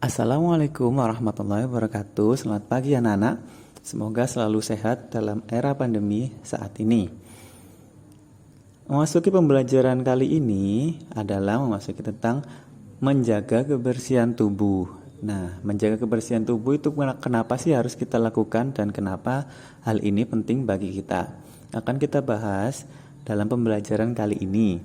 Assalamualaikum warahmatullahi wabarakatuh. Selamat pagi anak-anak. Semoga selalu sehat dalam era pandemi saat ini. Memasuki pembelajaran kali ini adalah memasuki tentang menjaga kebersihan tubuh. Nah, menjaga kebersihan tubuh itu kenapa sih harus kita lakukan dan kenapa hal ini penting bagi kita? Akan kita bahas dalam pembelajaran kali ini.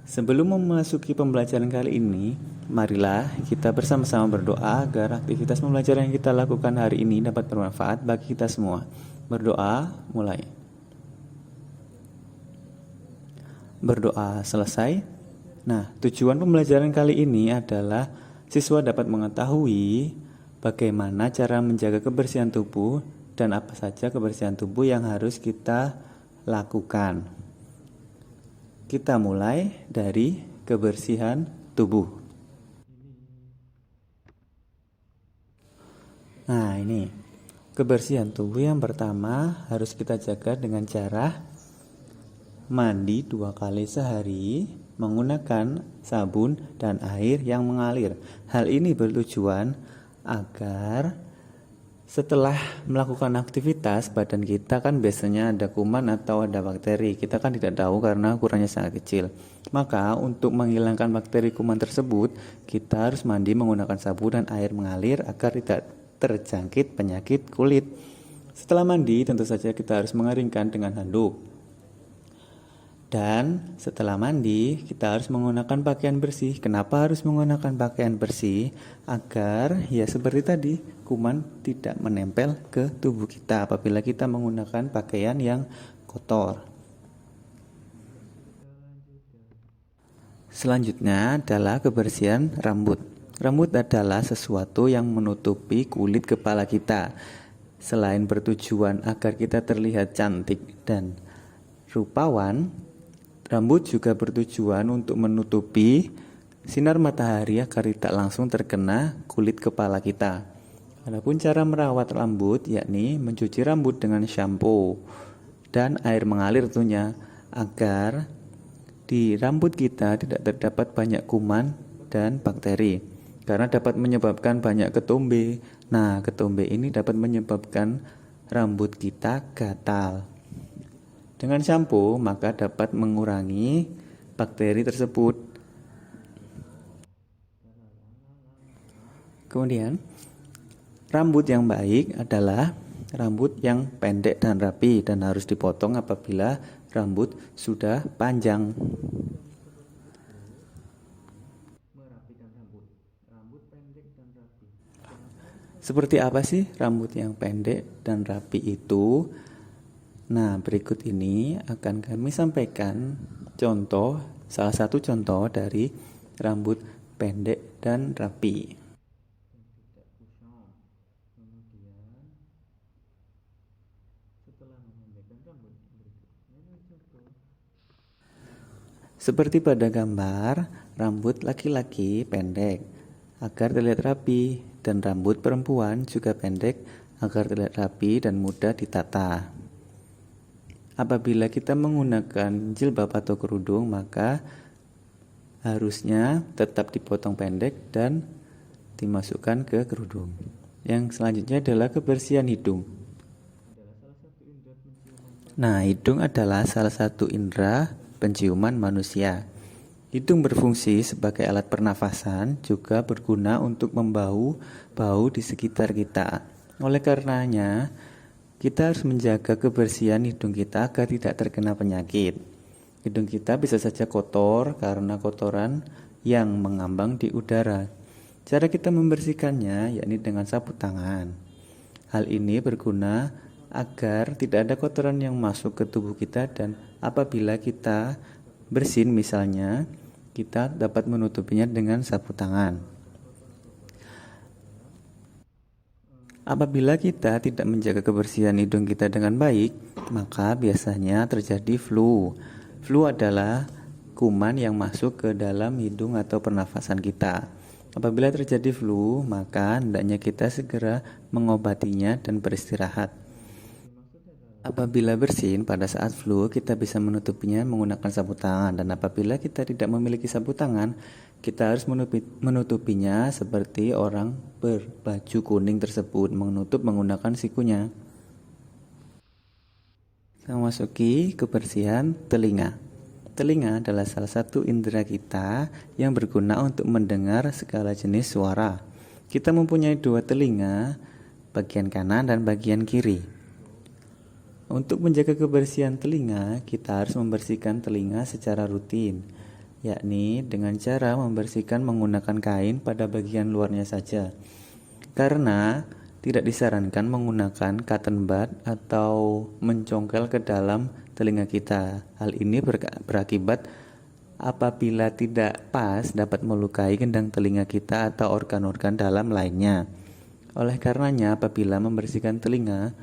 Sebelum memasuki pembelajaran kali ini, marilah kita bersama-sama berdoa agar aktivitas pembelajaran yang kita lakukan hari ini dapat bermanfaat bagi kita semua. Berdoa, mulai. Berdoa selesai. Nah, tujuan pembelajaran kali ini adalah siswa dapat mengetahui bagaimana cara menjaga kebersihan tubuh dan apa saja kebersihan tubuh yang harus kita lakukan. Kita mulai dari kebersihan tubuh. Nah, ini kebersihan tubuh yang pertama harus kita jaga dengan cara mandi 2 kali sehari menggunakan sabun dan air yang mengalir. Hal ini bertujuan agar setelah melakukan aktivitas, badan kita kan biasanya ada kuman atau ada bakteri. Kita kan tidak tahu karena ukurannya sangat kecil. Maka untuk menghilangkan bakteri kuman tersebut, kita harus mandi menggunakan sabun dan air mengalir agar tidak terjangkit penyakit kulit. Setelah mandi, tentu saja kita harus mengeringkan dengan handuk. Dan setelah mandi, kita harus menggunakan pakaian bersih. Kenapa harus menggunakan pakaian bersih? Agar ya seperti tadi, kuman tidak menempel ke tubuh kita apabila kita menggunakan pakaian yang kotor. Selanjutnya adalah kebersihan rambut. Rambut adalah sesuatu yang menutupi kulit kepala kita. Selain bertujuan agar kita terlihat cantik dan rupawan, rambut juga bertujuan untuk menutupi sinar matahari agar tidak langsung terkena kulit kepala kita. Adapun cara merawat rambut yakni mencuci rambut dengan shampoo dan air mengalir tentunya agar di rambut kita tidak terdapat banyak kuman dan bakteri karena dapat menyebabkan banyak ketombe. Nah, ketombe ini dapat menyebabkan rambut kita gatal. Dengan shampoo maka dapat mengurangi bakteri tersebut. Kemudian, rambut yang baik adalah rambut yang pendek dan rapi dan harus dipotong apabila rambut sudah panjang. Seperti apa sih rambut yang pendek dan rapi itu? Nah, berikut ini akan kami sampaikan salah satu contoh dari rambut pendek dan rapi. Seperti pada gambar, rambut laki-laki pendek agar terlihat rapi dan rambut perempuan juga pendek agar terlihat rapi dan mudah ditata. Apabila kita menggunakan jilbab atau kerudung, maka harusnya tetap dipotong pendek dan dimasukkan ke kerudung. Yang selanjutnya adalah kebersihan hidung. Nah, hidung adalah salah satu indera penciuman manusia. Hidung berfungsi sebagai alat pernafasan, juga berguna untuk membau bau di sekitar kita. Oleh karenanya, kita harus menjaga kebersihan hidung kita agar tidak terkena penyakit. Hidung kita bisa saja kotor karena kotoran yang mengambang di udara. Cara kita membersihkannya yakni dengan sapu tangan. Hal ini berguna agar tidak ada kotoran yang masuk ke tubuh kita dan apabila kita bersin misalnya, kita dapat menutupinya dengan sapu tangan. Apabila kita tidak menjaga kebersihan hidung kita dengan baik, maka biasanya terjadi flu. Flu adalah kuman yang masuk ke dalam hidung atau pernafasan kita. Apabila terjadi flu, maka hendaknya kita segera mengobatinya dan beristirahat. Apabila bersin pada saat flu, kita bisa menutupinya menggunakan sapu tangan. Dan apabila kita tidak memiliki sapu tangan, kita harus menutupinya seperti orang berbaju kuning tersebut, menutup menggunakan sikunya. Kita masuki kebersihan telinga. Telinga adalah salah satu indera kita yang berguna untuk mendengar segala jenis suara. Kita mempunyai dua telinga, bagian kanan dan bagian kiri. Untuk menjaga kebersihan telinga, kita harus membersihkan telinga secara rutin, yakni dengan cara membersihkan menggunakan kain pada bagian luarnya saja. Karena tidak disarankan menggunakan cotton bud atau mencongkel ke dalam telinga kita. Hal ini berakibat apabila tidak pas dapat melukai gendang telinga kita atau organ-organ dalam lainnya. Oleh karenanya, apabila membersihkan telinga,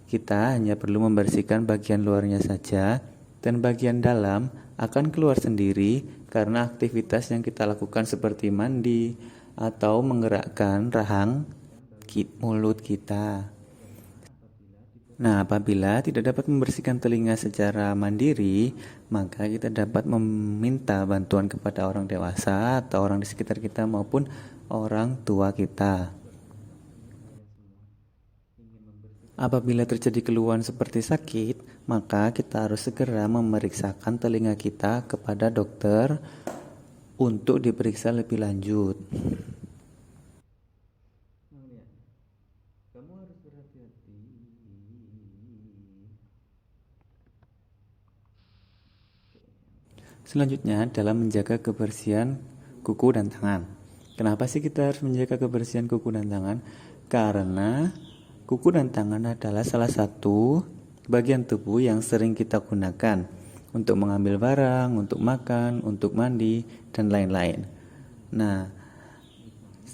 kita hanya perlu membersihkan bagian luarnya saja, dan bagian dalam akan keluar sendiri karena aktivitas yang kita lakukan seperti mandi atau menggerakkan rahang mulut kita. Nah, apabila tidak dapat membersihkan telinga secara mandiri, maka kita dapat meminta bantuan kepada orang dewasa atau orang di sekitar kita maupun orang tua kita. Apabila terjadi keluhan seperti sakit, maka kita harus segera memeriksakan telinga kita kepada dokter untuk diperiksa lebih lanjut. Kamu harus berhati-hati. Selanjutnya dalam menjaga kebersihan kuku dan tangan. Kenapa sih kita harus menjaga kebersihan kuku dan tangan? Karena kuku dan tangan adalah salah satu bagian tubuh yang sering kita gunakan untuk mengambil barang, untuk makan, untuk mandi, dan lain-lain. Nah,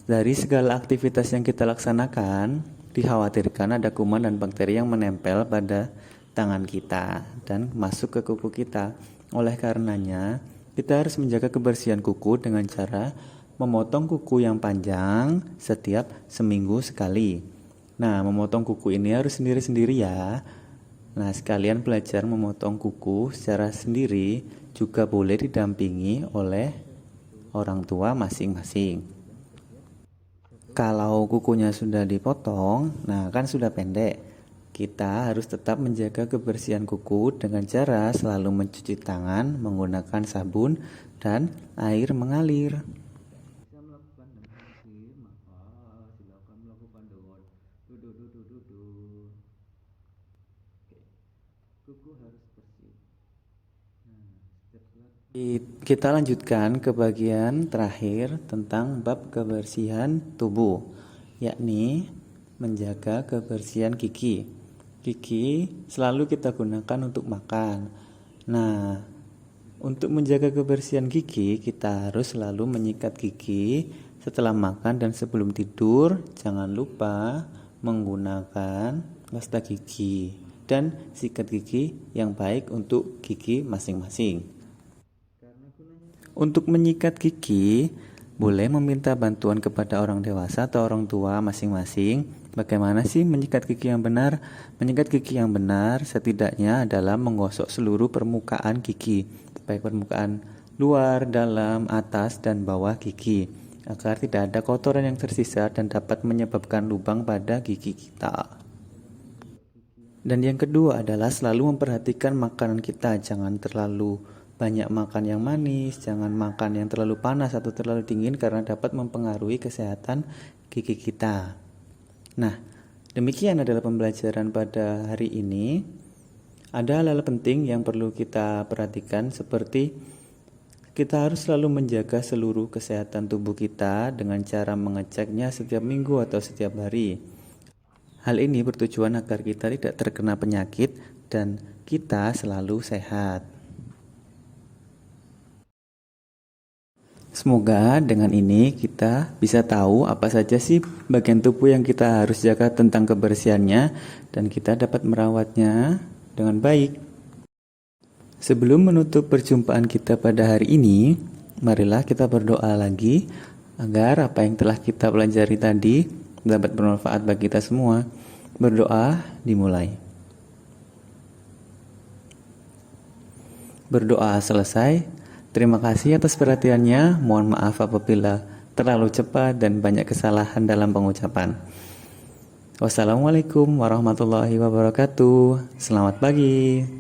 dari segala aktivitas yang kita laksanakan, dikhawatirkan ada kuman dan bakteri yang menempel pada tangan kita dan masuk ke kuku kita. Oleh karenanya, kita harus menjaga kebersihan kuku dengan cara memotong kuku yang panjang setiap seminggu sekali. Nah, memotong kuku ini harus sendiri-sendiri ya. Nah, sekalian belajar memotong kuku secara sendiri juga boleh didampingi oleh orang tua masing-masing. Kalau kukunya sudah dipotong, nah kan sudah pendek. Kita harus tetap menjaga kebersihan kuku dengan cara selalu mencuci tangan menggunakan sabun dan air mengalir. Kuku harus bersih. Kita lanjutkan ke bagian terakhir tentang bab kebersihan tubuh, yakni menjaga kebersihan gigi. Gigi selalu kita gunakan untuk makan. Nah, untuk menjaga kebersihan gigi, kita harus selalu menyikat gigi setelah makan dan sebelum tidur. Jangan lupa menggunakan pasta gigi dan sikat gigi yang baik untuk gigi masing-masing. Untuk menyikat gigi, boleh meminta bantuan kepada orang dewasa atau orang tua masing-masing. Bagaimana sih menyikat gigi yang benar? Menyikat gigi yang benar setidaknya adalah menggosok seluruh permukaan gigi, baik permukaan luar, dalam, atas, dan bawah gigi, agar tidak ada kotoran yang tersisa dan dapat menyebabkan lubang pada gigi kita. Dan yang kedua adalah selalu memperhatikan makanan kita. Jangan terlalu banyak makan yang manis, jangan makan yang terlalu panas atau terlalu dingin karena dapat mempengaruhi kesehatan gigi kita. Nah, demikian adalah pembelajaran pada hari ini. Ada hal-hal penting yang perlu kita perhatikan seperti kita harus selalu menjaga seluruh kesehatan tubuh kita dengan cara mengeceknya setiap minggu atau setiap hari. Hal ini bertujuan agar kita tidak terkena penyakit dan kita selalu sehat. Semoga dengan ini kita bisa tahu apa saja sih bagian tubuh yang kita harus jaga tentang kebersihannya dan kita dapat merawatnya dengan baik. Sebelum menutup perjumpaan kita pada hari ini, marilah kita berdoa lagi agar apa yang telah kita pelajari tadi dapat bermanfaat bagi kita semua. Berdoa dimulai. Berdoa selesai. Terima kasih atas perhatiannya. Mohon maaf apabila terlalu cepat dan banyak kesalahan dalam pengucapan. Wassalamualaikum warahmatullahi wabarakatuh. Selamat pagi.